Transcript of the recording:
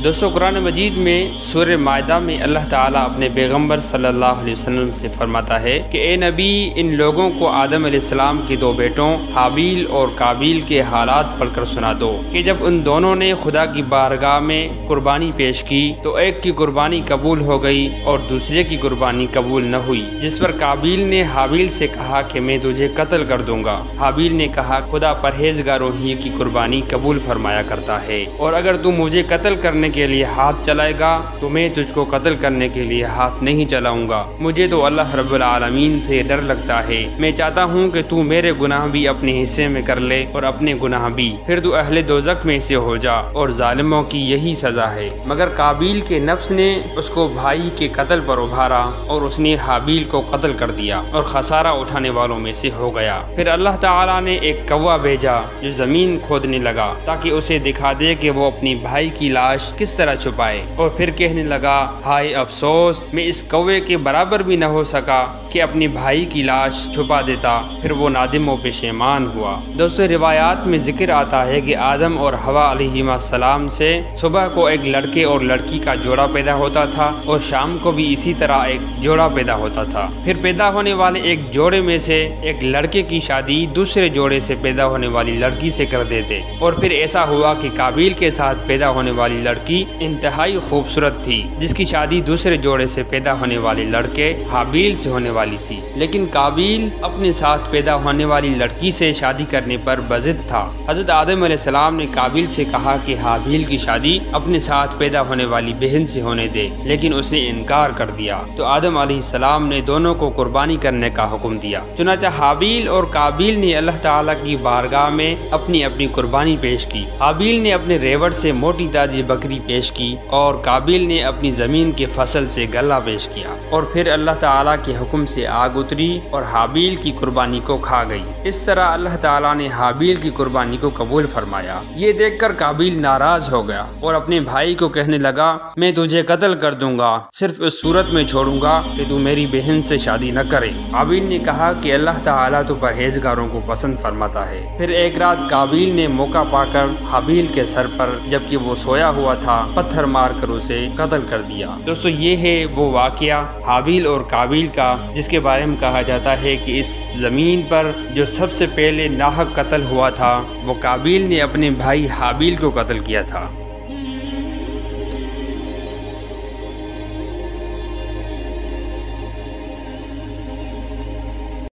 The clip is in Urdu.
دوستو قرآن مجید میں سورہ مائدہ میں اللہ تعالیٰ اپنے پیغمبر صلی اللہ علیہ وسلم سے فرماتا ہے کہ اے نبی، ان لوگوں کو آدم علیہ السلام کے دو بیٹوں حابیل اور قابیل کے حالات پڑھ کر سنا دو کہ جب ان دونوں نے خدا کی بارگاہ میں قربانی پیش کی تو ایک کی قربانی قبول ہو گئی اور دوسرے کی قربانی قبول نہ ہوئی، جس پر قابیل نے حابیل سے کہا کہ میں تجھے قتل کر دوں گا۔ حابیل نے کہا خدا پرہیزگاروں ہی کی قربانی قبول فرمایا کرتا ہے، اور اگر تو مجھے قتل کرنے کے لیے ہاتھ چلائے گا تو میں تجھ کو قتل کرنے کے لیے ہاتھ نہیں چلاؤں گا۔ مجھے تو اللہ رب العالمین سے ڈر لگتا ہے، میں چاہتا ہوں کہ تو میرے گناہ بھی اپنے حصے میں کر لے اور اپنے گناہ بھی، پھر تو اہل دوزخ میں سے ہو جا، اور ظالموں کی یہی سزا ہے۔ مگر قابیل کے نفس نے اس کو بھائی کے قتل پر ابھارا اور اس نے حابیل کو قتل کر دیا اور خسارہ اٹھانے والوں میں سے ہو گیا۔ پھر اللہ تعالیٰ نے ایک کوا بھیجا جو زمین کھودنے لگا تاکہ اسے دکھا دے کہ وہ اپنی بھائی کی لاش کس طرح چھپائے، اور پھر کہنے لگا ہائے افسوس، میں اس کوے کے برابر بھی نہ ہو سکا کہ اپنی بھائی کی لاش چھپا دیتا۔ پھر وہ نادم و پشیمان ہوا۔ دوستو روایات میں ذکر آتا ہے کہ آدم اور حوا علیہ السلام سے صبح کو ایک لڑکے اور لڑکی کا جوڑا پیدا ہوتا تھا اور شام کو بھی اسی طرح ایک جوڑا پیدا ہوتا تھا۔ پھر پیدا ہونے والے ایک جوڑے میں سے ایک لڑکے کی شادی دوسرے جوڑے سے پیدا ہونے والی لڑکی سے کر دیتے، اور پھر ایسا ہوا کہ قابیل کے ساتھ پیدا ہونے والی لڑکی انتہائی خوبصورت تھی، جس کی شادی دوسرے جوڑے سے پیدا ہونے والے لڑکے حابیل سے ہونے والی تھی، لیکن قابیل اپنے ساتھ پیدا ہونے والی لڑکی سے شادی کرنے پر بضد تھا۔ حضرت آدم علیہ السلام نے قابیل سے کہا کہ حابیل کی شادی اپنے ساتھ پیدا ہونے والی بہن سے ہونے دے، لیکن اس نے انکار کر دیا، تو آدم علیہ السلام نے دونوں کو قربانی کرنے کا حکم دیا۔ چنانچہ حابیل اور قابیل نے اللہ تعالیٰ کی بارگاہ میں اپنی اپنی قربانی پیش کی۔ حابیل نے اپنے ریوڑ سے موٹی تازی بکری پیش کی اور قابیل نے اپنی زمین کے فصل سے غلہ پیش کیا، اور پھر اللہ تعالیٰ کے حکم سے آگ اتری اور حابیل کی قربانی کو کھا گئی۔ اس طرح اللہ تعالیٰ نے حابیل کی قربانی کو قبول فرمایا۔ یہ دیکھ کر قابیل ناراض ہو گیا اور اپنے بھائی کو کہنے لگا میں تجھے قتل کر دوں گا، صرف اس صورت میں چھوڑوں گا کہ تو میری بہن سے شادی نہ کرے۔ حابیل نے کہا کہ اللہ تعالیٰ تو پرہیزگاروں کو پسند فرماتا ہے۔ پھر ایک رات قابیل نے موقع پا کر حابیل کے سر پر جبکہ وہ سویا ہوا تھا پتھر مار کر اسے قتل کر دیا۔ دوستو یہ ہے وہ واقعہ حابیل اور قابیل کا جس کے بارے میں کہا جاتا ہے کہ اس زمین پر جو سب سے پہلے ناحق قتل ہوا تھا وہ قابیل نے اپنے بھائی حابیل کو قتل کیا تھا۔